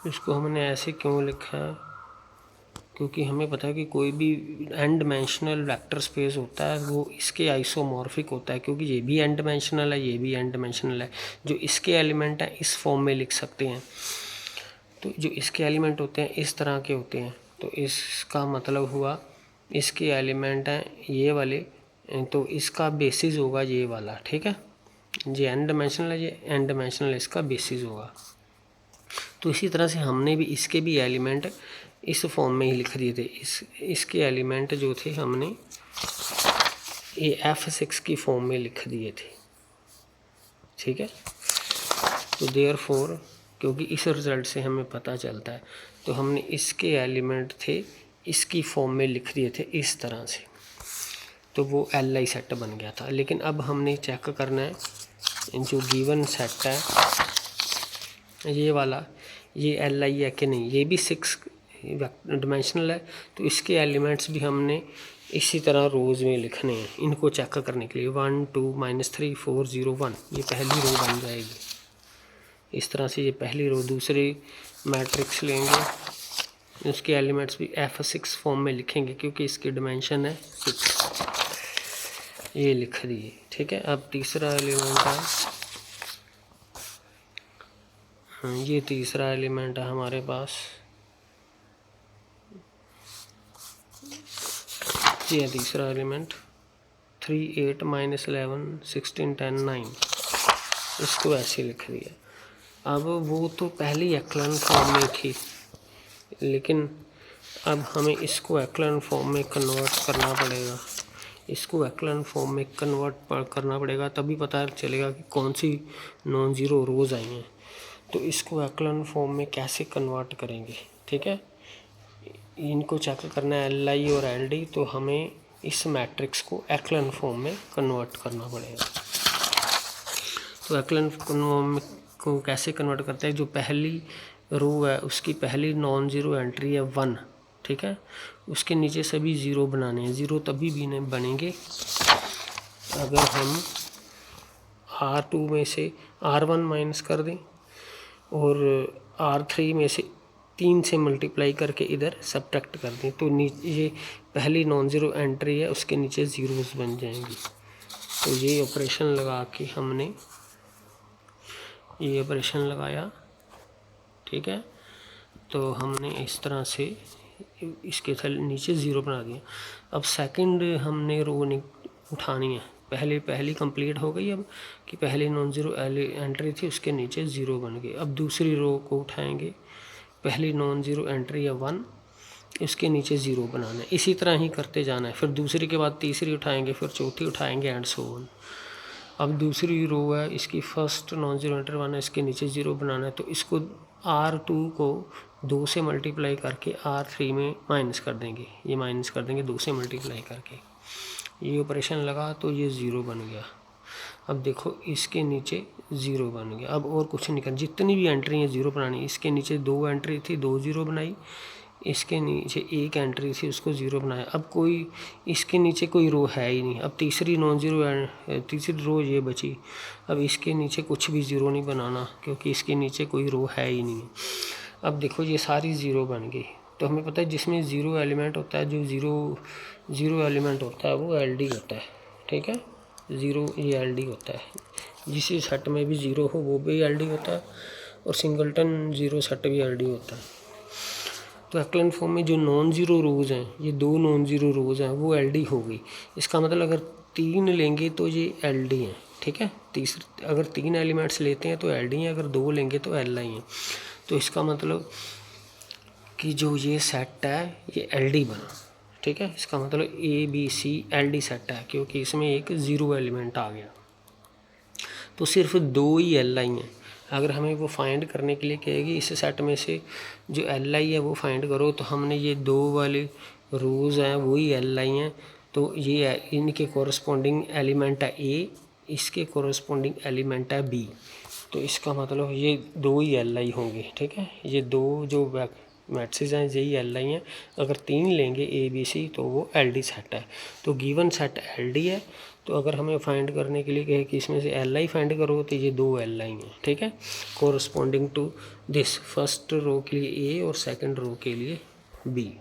इसको हमने ऐसे क्यों लिखा है, क्योंकि हमें पता है कि कोई भी एन डायमेंशनल वेक्टर स्पेस होता है वो इसके आइसोमॉर्फिक होता है, क्योंकि ये भी एन डायमेंशनल है, ये भी एन डायमेंशनल है। जो इसके एलिमेंट हैं इस फॉर्म में लिख सकते हैं, तो जो इसके एलिमेंट होते हैं इस तरह के होते हैं। तो इसका मतलब हुआ इसके एलिमेंट हैं ये वाले, तो इसका बेसिस होगा ये वाला, ठीक है। ये एन डायमेंशनल है, ये एन डायमेंशनल, इसका बेसिस होगा। तो इसी तरह से हमने भी इसके भी एलिमेंट इस फॉर्म में ही लिख दिए थे। इसके एलिमेंट जो थे हमने ये F6 की फॉर्म में लिख दिए थे, ठीक है। तो देयरफॉर क्योंकि इस रिजल्ट से हमें पता चलता है, तो हमने इसके एलिमेंट थे इसकी फॉर्म में लिख दिए थे इस तरह से, तो वो Li सेट बन गया था। लेकिन अब हमने चेक करना है जो गिवन सेट है ये वाला, ये Li है कि नहीं, ये भी 6 डायमेंशनल है। तो इसके एलिमेंट्स भी हमने इसी तरह रोज़ में लिखने हैं इनको चेक करने के लिए। 1 2 -3 4 0 1 ये पहली रो बन जाएगी इस तरह से। ये पहली रो, दूसरी मैट्रिक्स लेंगे, उसके एलिमेंट्स भी F6 फॉर्म में लिखेंगे क्योंकि इसकी डिमेंशन है 6, ये लिख दिए, ठीक है। अब तीसरा एलिमेंट है, ये तीसरा एलिमेंट है हमारे पास, ये है तीसरा एलिमेंट 3 8 -11 16 10 9, इसको ऐसे लिख दिया। अब वो तो पहली एक्लन फॉर्म में थी, लेकिन अब हमें इसको एक्लन फॉर्म में कन्वर्ट करना पड़ेगा। इसको एक्लन फॉर्म में कन्वर्ट करना पड़ेगा, तभी पता चलेगा कि कौन सी नॉन ज़ीरो रोज़ आई हैं। तो इसको एक्लन फॉर्म में कैसे कन्वर्ट करेंगे, ठीक है। इनको चेक करना है Li और Ld, तो हमें इस मैट्रिक्स को एक्लन फॉर्म में कन्वर्ट करना पड़ेगा। तो एक्लन फॉर्म को कैसे कन्वर्ट करते हैं, जो पहली रो है उसकी पहली नॉन ज़ीरो एंट्री है 1, ठीक है। उसके नीचे सभी ज़ीरो बनाने हैं। ज़ीरो तभी भी नहीं बनेंगे अगर हम R2 में से R1 माइनस कर दें और R3 में से 3 से मल्टीप्लाई करके इधर सब्ट्रैक्ट कर दें, तो ये पहली नॉन ज़ीरो एंट्री है उसके नीचे ज़ीरोज़ बन जाएंगी। तो ये ऑपरेशन लगा के हमने ये ऑपरेशन लगाया, ठीक है। तो हमने इस तरह से इसके नीचे ज़ीरो बना दिया। अब सेकंड हमने रो उठानी है, पहली कंप्लीट हो गई। अब कि पहली नॉन ज़ीरो एंट्री थी उसके नीचे ज़ीरो बन गई। अब दूसरी रो को उठाएंगे, पहली नॉन ज़ीरो एंट्री है 1, इसके नीचे ज़ीरो बनाना है। इसी तरह ही करते जाना है, फिर दूसरी के बाद तीसरी उठाएंगे, फिर चौथी उठाएंगे एंड सो ऑन। अब दूसरी रो है, इसकी फर्स्ट नॉन ज़ीरो एंट्री 1 है, इसके नीचे ज़ीरो बनाना है। तो इसको R2 को 2 से मल्टीप्लाई करके R3 में माइनस कर देंगे, ये माइनस कर देंगे 2 से मल्टीप्लाई करके। ये ऑपरेशन लगा तो ये ज़ीरो बन गया। अब देखो इसके नीचे ज़ीरो बन गया। अब और कुछ नहीं कर, जितनी भी एंट्री है ज़ीरो बनानी। इसके नीचे 2 एंट्री थी, 2 ज़ीरो बनाई। इसके नीचे 1 एंट्री थी, उसको ज़ीरो बनाया। अब कोई इसके नीचे कोई रो है ही नहीं। अब तीसरी नॉन ज़ीरो तीसरी रो ये बची। अब इसके नीचे कुछ भी ज़ीरो नहीं बनाना क्योंकि इसके नीचे कोई रो है ही नहीं। अब देखो ये सारी ज़ीरो बन गई। तो हमें पता है जिसमें ज़ीरो एलिमेंट होता है, जो ज़ीरो एलिमेंट होता है वो LD होता है, ठीक है। ज़ीरो ये LD होता है। जिस सेट में भी ज़ीरो हो वो भी LD होता है, और सिंगलटन ज़ीरो सेट भी LD होता है। तो एक्लन फॉर्म में जो नॉन ज़ीरो रोज़ हैं, ये 2 नॉन ज़ीरो रोज़ हैं, वो LD हो गई। इसका मतलब अगर 3 लेंगे तो ये LD हैं, ठीक है। अगर 3 एलिमेंट्स लेते हैं तो LD हैं, अगर 2 लेंगे तो Li हैं। तो इसका मतलब कि जो ये सेट है ये LD बना, ठीक है। इसका मतलब ABC LD सेट है क्योंकि इसमें एक ज़ीरो एलिमेंट आ गया। तो सिर्फ 2 ही Li हैं। अगर हमें वो फाइंड करने के लिए कहेगी इस सेट में से जो Li है वो फाइंड करो, तो हमने ये 2 वाले रोज़ हैं वही Li हैं। तो ये इनके कोरस्पॉन्डिंग एलिमेंट है A, इसके कोरस्पॉन्डिंग एलिमेंट है B। तो इसका मतलब ये 2 ही Li होंगे, ठीक है। ये 2 जो मैट्रिक्स हैं यही Li हैं। अगर 3 लेंगे ABC तो वो LD सेट है। तो गिवन सेट LD है, तो अगर हमें फाइंड करने के लिए कहे कि इसमें से एल आई फाइंड करो तो ये 2 एल आई हैं, ठीक है, corresponding to this first row के लिए ए और सेकंड रो के लिए बी।